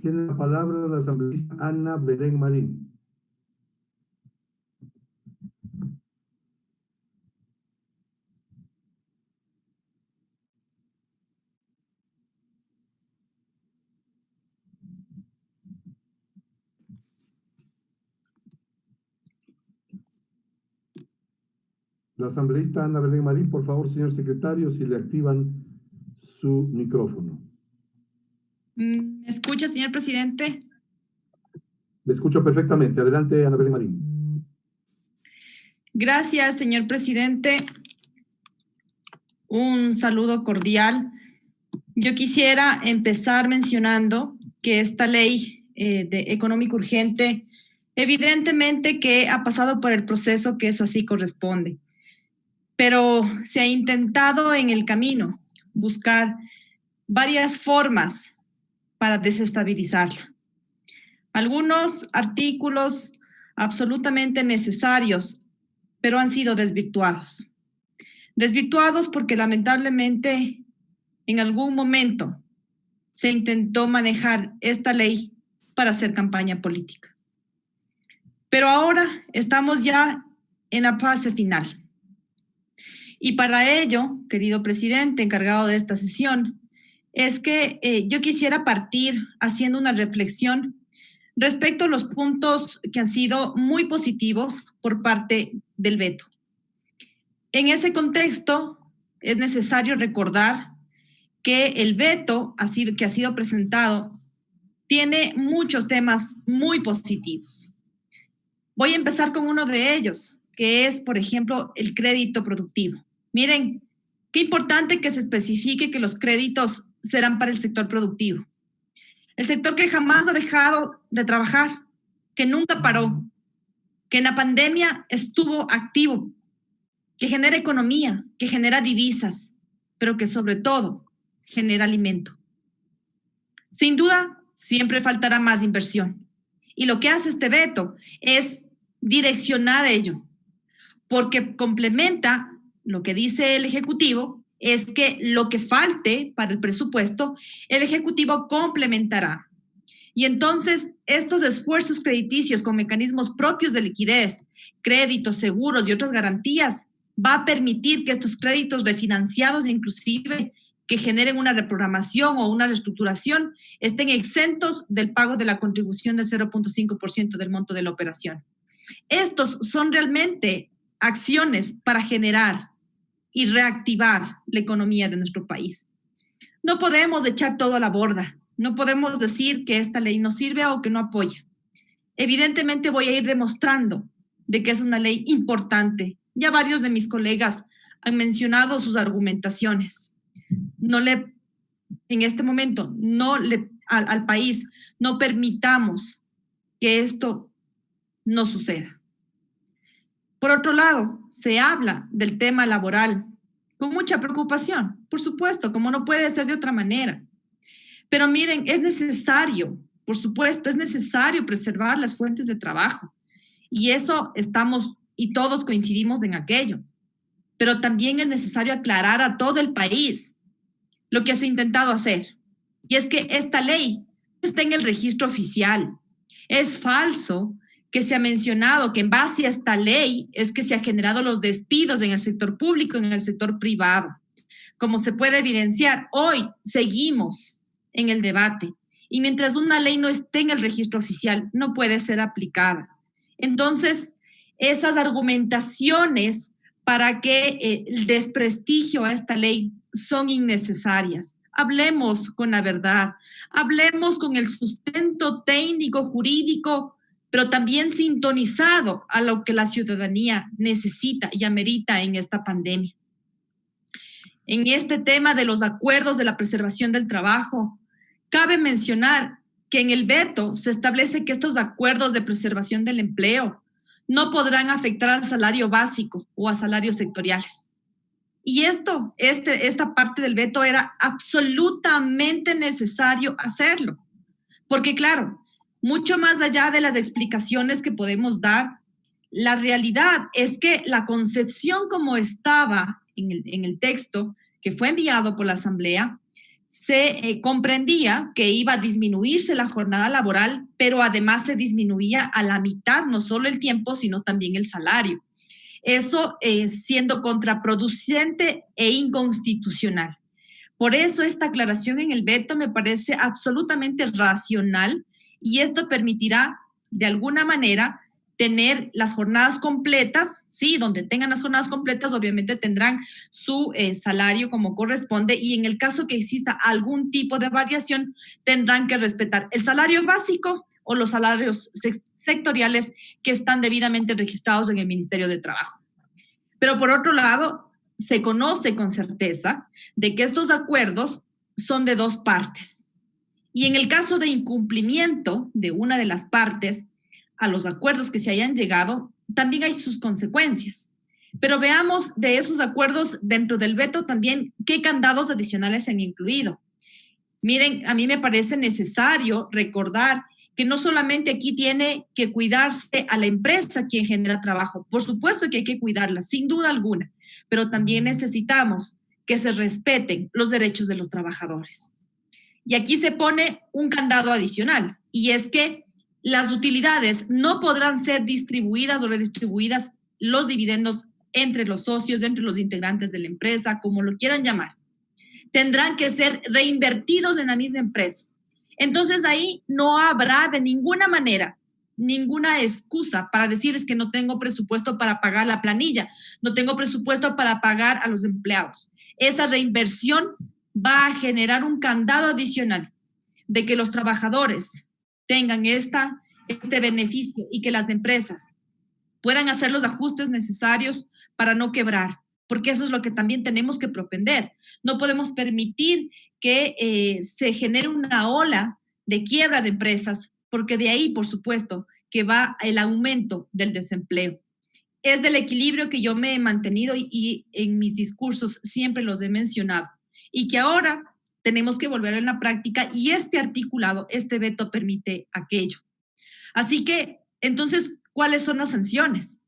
Tiene la palabra la asambleísta Ana Belén Marín. La asambleísta Ana Belén Marín, por favor, señor secretario, si le activan su micrófono. ¿Me escucha, señor presidente? Le escucho perfectamente. Adelante, Ana Belén Marín. Gracias, señor presidente. Un saludo cordial. Yo quisiera empezar mencionando que esta ley de económico urgente, evidentemente que ha pasado por el proceso que eso así corresponde, pero se ha intentado en el camino buscar varias formas para desestabilizarla. Algunos artículos absolutamente necesarios, pero han sido desvirtuados. Desvirtuados porque lamentablemente en algún momento se intentó manejar esta ley para hacer campaña política. Pero ahora estamos ya en la fase final. Y para ello, querido presidente, encargado de esta sesión, es que yo quisiera partir haciendo una reflexión respecto a los puntos que han sido muy positivos por parte del veto. En ese contexto, es necesario recordar que el veto que ha sido presentado tiene muchos temas muy positivos. Voy a empezar con uno de ellos, que es, por ejemplo, el crédito productivo. Miren, qué importante que se especifique que los créditos serán para el sector productivo. El sector que jamás ha dejado de trabajar, que nunca paró, que en la pandemia estuvo activo, que genera economía, que genera divisas, pero que sobre todo genera alimento. Sin duda, siempre faltará más inversión. Y lo que hace este veto es direccionar ello, porque complementa lo que dice el Ejecutivo, es que lo que falte para el presupuesto, el Ejecutivo complementará. Y entonces, estos esfuerzos crediticios con mecanismos propios de liquidez, créditos, seguros y otras garantías, va a permitir que estos créditos refinanciados, inclusive que generen una reprogramación o una reestructuración, estén exentos del pago de la contribución del 0.5% del monto de la operación. Estos son realmente acciones para generar y reactivar la economía de nuestro país. No podemos echar todo a la borda. No podemos decir que esta ley no sirve o que no apoya. Evidentemente voy a ir demostrando de que es una ley importante. Ya varios de mis colegas han mencionado sus argumentaciones. En este momento, al país no permitamos que esto no suceda. Por otro lado, se habla del tema laboral con mucha preocupación, por supuesto, como no puede ser de otra manera. Pero miren, es necesario, por supuesto, es necesario preservar las fuentes de trabajo. Y eso estamos, y todos coincidimos en aquello. Pero también es necesario aclarar a todo el país lo que se ha intentado hacer. Y es que esta ley no está en el registro oficial. Es falso que se ha mencionado que en base a esta ley es que se han generado los despidos en el sector público y en el sector privado. Como se puede evidenciar, hoy seguimos en el debate y mientras una ley no esté en el registro oficial, no puede ser aplicada. Entonces, esas argumentaciones para que el desprestigio a esta ley son innecesarias. Hablemos con la verdad, hablemos con el sustento técnico, jurídico, pero también sintonizado a lo que la ciudadanía necesita y amerita en esta pandemia. En este tema de los acuerdos de la preservación del trabajo, cabe mencionar que en el veto se establece que estos acuerdos de preservación del empleo no podrán afectar al salario básico o a salarios sectoriales. Y esta parte del veto era absolutamente necesario hacerlo. Porque claro, mucho más allá de las explicaciones que podemos dar, la realidad es que la concepción como estaba en el texto que fue enviado por la Asamblea se comprendía que iba a disminuirse la jornada laboral, pero además se disminuía a la mitad, no solo el tiempo, sino también el salario. Eso siendo contraproducente e inconstitucional. Por eso esta aclaración en el veto me parece absolutamente racional y esto permitirá de alguna manera tener las jornadas completas, sí, donde tengan las jornadas completas obviamente tendrán su salario como corresponde y en el caso que exista algún tipo de variación tendrán que respetar el salario básico o los salarios sectoriales que están debidamente registrados en el Ministerio de Trabajo. Pero por otro lado, se conoce con certeza de que estos acuerdos son de dos partes. Y en el caso de incumplimiento de una de las partes a los acuerdos que se hayan llegado, también hay sus consecuencias. Pero veamos de esos acuerdos dentro del veto también qué candados adicionales se han incluido. Miren, a mí me parece necesario recordar que no solamente aquí tiene que cuidarse a la empresa quien genera trabajo, por supuesto que hay que cuidarla, sin duda alguna, pero también necesitamos que se respeten los derechos de los trabajadores. Y aquí se pone un candado adicional, y es que las utilidades no podrán ser distribuidas o redistribuidas los dividendos entre los socios, entre los integrantes de la empresa, como lo quieran llamar. Tendrán que ser reinvertidos en la misma empresa. Entonces ahí no habrá de ninguna manera ninguna excusa para decir es que no tengo presupuesto para pagar la planilla, no tengo presupuesto para pagar a los empleados. Esa reinversión va a generar un candado adicional de que los trabajadores tengan este beneficio y que las empresas puedan hacer los ajustes necesarios para no quebrar, porque eso es lo que también tenemos que propender. No podemos permitir que se genere una ola de quiebra de empresas, porque de ahí, por supuesto, que va el aumento del desempleo. Es del equilibrio que yo me he mantenido y en mis discursos siempre los he mencionado, y que ahora tenemos que volver en la práctica y este articulado, este veto permite aquello. Así que, entonces, ¿cuáles son las sanciones?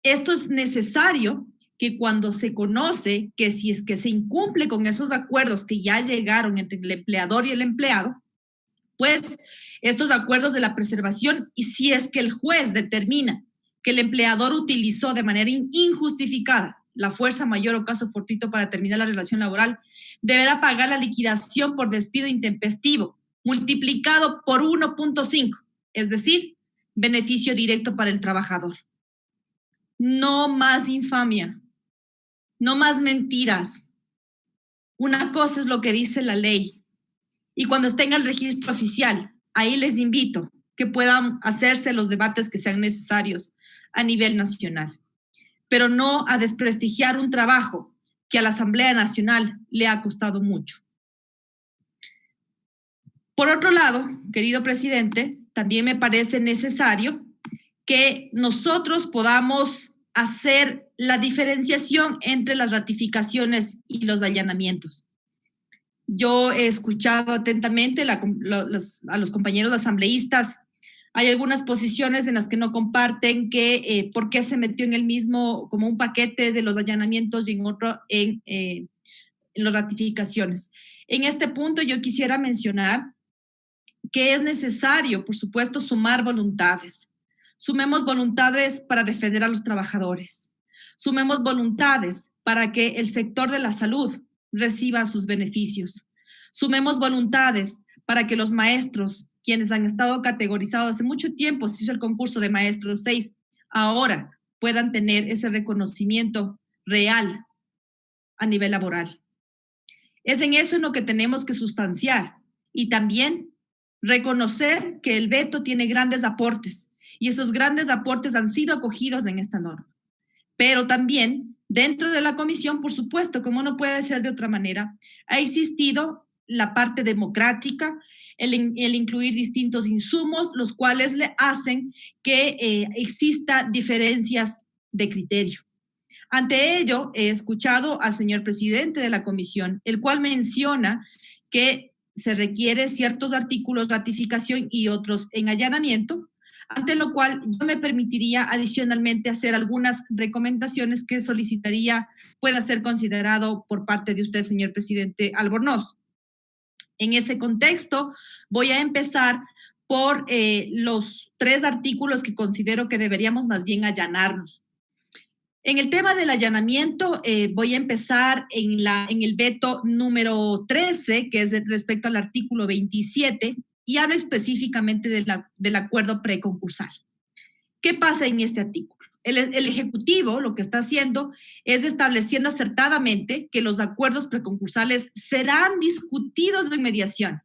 Esto es necesario que cuando se conoce que si es que se incumple con esos acuerdos que ya llegaron entre el empleador y el empleado, pues estos acuerdos de la preservación, y si es que el juez determina que el empleador utilizó de manera injustificada la fuerza mayor o caso fortuito para terminar la relación laboral, deberá pagar la liquidación por despido intempestivo multiplicado por 1.5, es decir, beneficio directo para el trabajador. No más infamia, no más mentiras. Una cosa es lo que dice la ley y cuando esté en el registro oficial, ahí les invito que puedan hacerse los debates que sean necesarios a nivel nacional, pero no a desprestigiar un trabajo que a la Asamblea Nacional le ha costado mucho. Por otro lado, querido presidente, también me parece necesario que nosotros podamos hacer la diferenciación entre las ratificaciones y los allanamientos. Yo he escuchado atentamente a los compañeros asambleístas. Hay algunas posiciones en las que no comparten que por qué se metió en el mismo como un paquete de los allanamientos y en otro en las ratificaciones. En este punto yo quisiera mencionar que es necesario, por supuesto, sumar voluntades. Sumemos voluntades para defender a los trabajadores. Sumemos voluntades para que el sector de la salud reciba sus beneficios. Sumemos voluntades para que los maestros, quienes han estado categorizados hace mucho tiempo, se hizo el concurso de maestros 6, ahora puedan tener ese reconocimiento real a nivel laboral. Es en eso en lo que tenemos que sustanciar y también reconocer que el veto tiene grandes aportes y esos grandes aportes han sido acogidos en esta norma. Pero también dentro de la comisión, por supuesto, como no puede ser de otra manera, ha existido la parte democrática, el incluir distintos insumos, los cuales le hacen que exista diferencias de criterio. Ante ello, he escuchado al señor presidente de la comisión, el cual menciona que se requiere ciertos artículos ratificación y otros en allanamiento, ante lo cual yo me permitiría adicionalmente hacer algunas recomendaciones que solicitaría pueda ser considerado por parte de usted, señor presidente Albornoz. En ese contexto, voy a empezar por los 3 artículos que considero que deberíamos más bien allanarnos. En el tema del allanamiento, voy a empezar en el veto número 13, que es respecto al artículo 27, y hablo específicamente del acuerdo preconcursal. ¿Qué pasa en este artículo? El Ejecutivo lo que está haciendo es estableciendo acertadamente que los acuerdos preconcursales serán discutidos en mediación.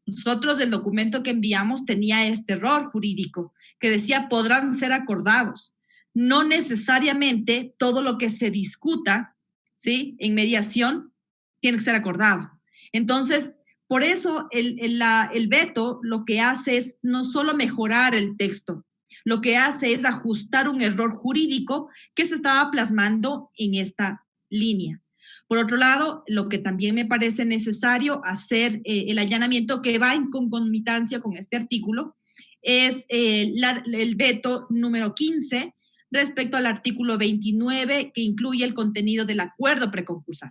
Nosotros, el documento que enviamos tenía este error jurídico que decía podrán ser acordados. No necesariamente todo lo que se discuta, ¿sí?, en mediación tiene que ser acordado. Entonces, por eso el veto lo que hace es no solo mejorar el texto, lo que hace es ajustar un error jurídico que se estaba plasmando en esta línea. Por otro lado, lo que también me parece necesario hacer el allanamiento que va en concomitancia con este artículo es el veto número 15 respecto al artículo 29 que incluye el contenido del acuerdo preconcursal.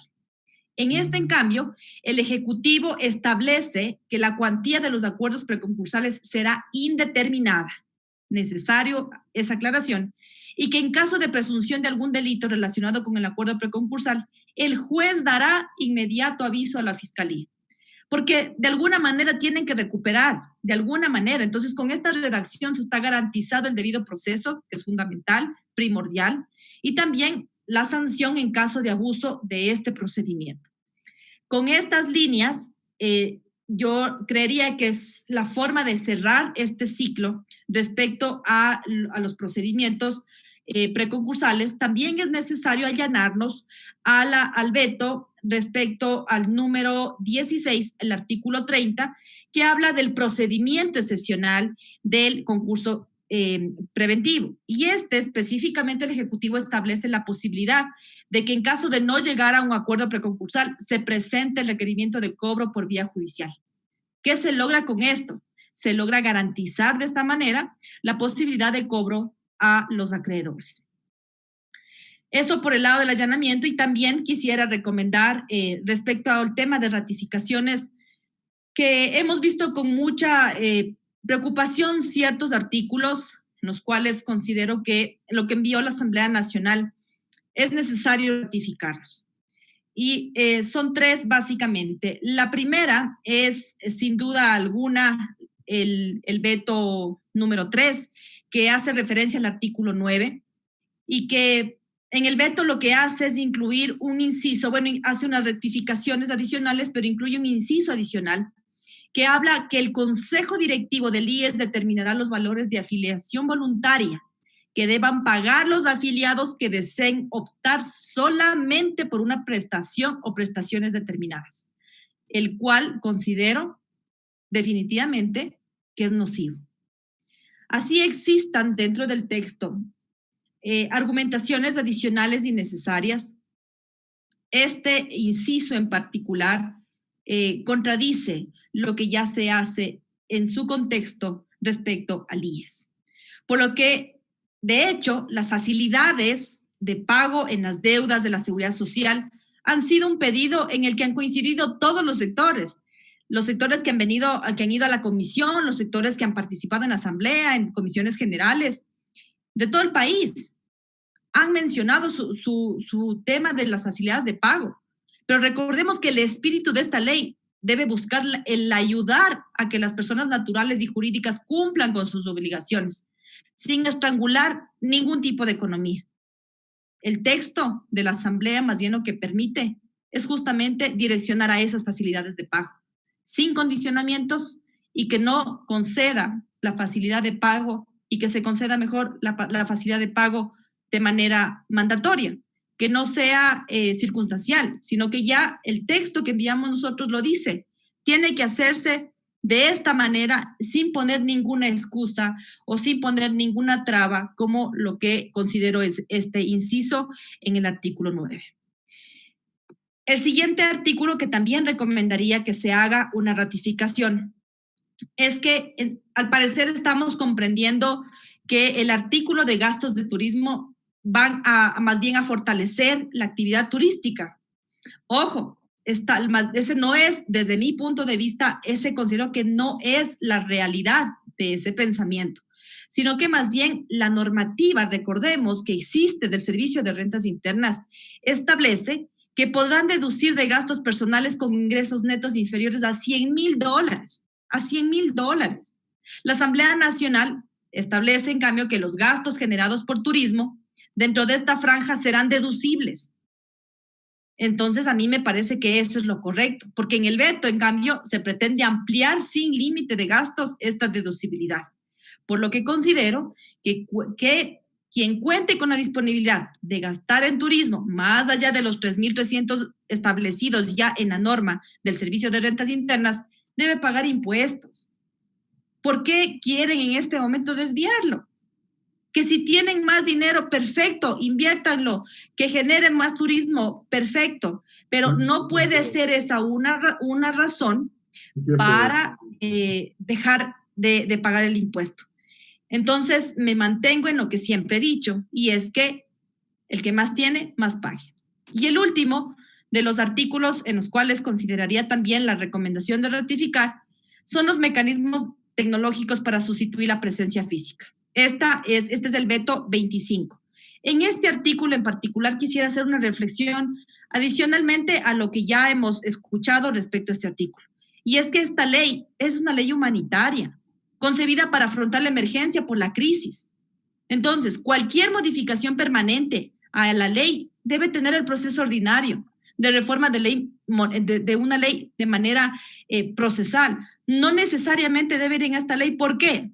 En este, en cambio, el Ejecutivo establece que la cuantía de los acuerdos preconcursales será indeterminada. Necesario esa aclaración. Y que en caso de presunción de algún delito relacionado con el acuerdo preconcursal, el juez dará inmediato aviso a la Fiscalía. Porque de alguna manera tienen que recuperar, de alguna manera. Entonces, con esta redacción se está garantizado el debido proceso, que es fundamental, primordial, y también la sanción en caso de abuso de este procedimiento. Con estas líneas, yo creería que es la forma de cerrar este ciclo respecto a los procedimientos preconcursales. También es necesario allanarnos al veto respecto al número 16, el artículo 30, que habla del procedimiento excepcional del concurso preventivo. Y específicamente el Ejecutivo establece la posibilidad de que en caso de no llegar a un acuerdo preconcursal se presente el requerimiento de cobro por vía judicial. ¿Qué se logra con esto? Se logra garantizar de esta manera la posibilidad de cobro a los acreedores. Eso por el lado del allanamiento. Y también quisiera recomendar respecto al tema de ratificaciones, que hemos visto con mucha preocupación ciertos artículos en los cuales considero que lo que envió la Asamblea Nacional es necesario ratificarlos. Y son 3 básicamente. La primera es, sin duda alguna, el veto número 3, que hace referencia al artículo 9 y que en el veto lo que hace es incluir un inciso, bueno, hace unas rectificaciones adicionales, pero incluye un inciso adicional que habla que el Consejo Directivo del IES determinará los valores de afiliación voluntaria que deban pagar los afiliados que deseen optar solamente por una prestación o prestaciones determinadas, el cual considero definitivamente que es nocivo. Así existan dentro del texto argumentaciones adicionales innecesarias. Este inciso en particular contradice lo que ya se hace en su contexto respecto al IES. Por lo que, de hecho, las facilidades de pago en las deudas de la Seguridad Social han sido un pedido en el que han coincidido todos los sectores que han ido a la comisión, los sectores que han participado en la asamblea, en comisiones generales de todo el país. Han mencionado su tema de las facilidades de pago, pero recordemos que el espíritu de esta ley debe buscar el ayudar a que las personas naturales y jurídicas cumplan con sus obligaciones, sin estrangular ningún tipo de economía. El texto de la Asamblea más bien lo que permite es justamente direccionar a esas facilidades de pago, sin condicionamientos, y que no conceda la facilidad de pago y que se conceda mejor la facilidad de pago de manera mandatoria, que no sea circunstancial, sino que ya el texto que enviamos nosotros lo dice, tiene que hacerse de esta manera sin poner ninguna excusa o sin poner ninguna traba, como lo que considero es este inciso en el artículo 9. El siguiente artículo que también recomendaría que se haga una ratificación es que al parecer estamos comprendiendo que el artículo de gastos de turismo van más bien a fortalecer la actividad turística. Ojo, ese no es, desde mi punto de vista, ese considero que no es la realidad de ese pensamiento, sino que más bien la normativa, recordemos que existe del Servicio de Rentas Internas, establece que podrán deducir de gastos personales con ingresos netos inferiores a $100,000, a $100,000. La Asamblea Nacional establece, en cambio, que los gastos generados por turismo dentro de esta franja serán deducibles. Entonces, a mí me parece que eso es lo correcto, porque en el veto, en cambio, se pretende ampliar sin límite de gastos esta deducibilidad. Por lo que considero que quien cuente con la disponibilidad de gastar en turismo más allá de los 3,300 establecidos ya en la norma del Servicio de Rentas Internas, debe pagar impuestos. ¿Por qué quieren en este momento desviarlo? Que si tienen más dinero, perfecto, inviértanlo, que generen más turismo, perfecto, pero no puede ser esa una razón para dejar de pagar el impuesto. Entonces, me mantengo en lo que siempre he dicho, y es que el que más tiene, más pague. Y el último de los artículos en los cuales consideraría también la recomendación de ratificar son los mecanismos tecnológicos para sustituir la presencia física. Este es el veto 25. En este artículo en particular quisiera hacer una reflexión adicionalmente a lo que ya hemos escuchado respecto a este artículo. Y es que esta ley es una ley humanitaria, concebida para afrontar la emergencia por la crisis. Entonces, cualquier modificación permanente a la ley debe tener el proceso ordinario de reforma de una ley de manera procesal. No necesariamente debe ir en esta ley. ¿Por qué?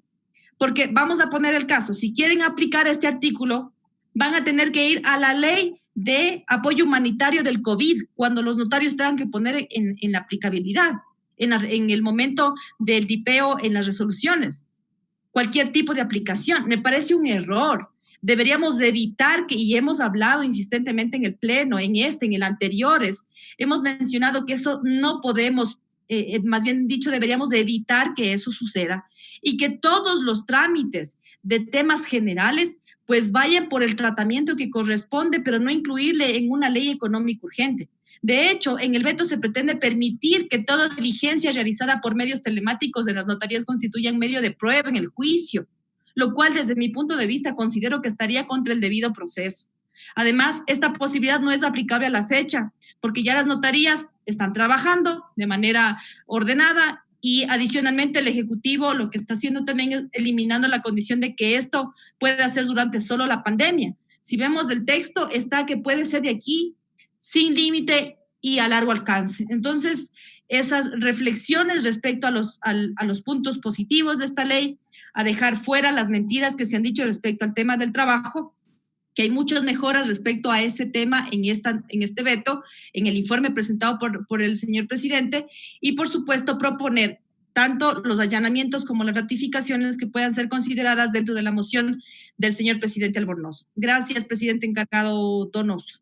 Porque vamos a poner el caso, si quieren aplicar este artículo, van a tener que ir a la ley de apoyo humanitario del COVID, cuando los notarios tengan que poner en la aplicabilidad, en el momento del tipeo en las resoluciones. Cualquier tipo de aplicación. Me parece un error. Deberíamos evitar y hemos hablado insistentemente en el pleno, en el anteriores, hemos mencionado que eso no podemos, más bien dicho, deberíamos evitar que eso suceda y que todos los trámites de temas generales pues vayan por el tratamiento que corresponde, pero no incluirle en una ley económica urgente. De hecho, en el veto se pretende permitir que toda diligencia realizada por medios telemáticos de las notarías constituyan medio de prueba en el juicio, lo cual desde mi punto de vista considero que estaría contra el debido proceso. Además, esta posibilidad no es aplicable a la fecha, porque ya las notarías están trabajando de manera ordenada y adicionalmente el Ejecutivo lo que está haciendo también es eliminando la condición de que esto puede hacer durante solo la pandemia. Si vemos del texto, está que puede ser de aquí, sin límite y a largo alcance. Entonces, esas reflexiones respecto a los puntos positivos de esta ley, a dejar fuera las mentiras que se han dicho respecto al tema del trabajo, que hay muchas mejoras respecto a ese tema en este veto, en el informe presentado por el señor presidente, y por supuesto proponer tanto los allanamientos como las ratificaciones que puedan ser consideradas dentro de la moción del señor presidente Albornoz. Gracias, presidente encargado Donoso.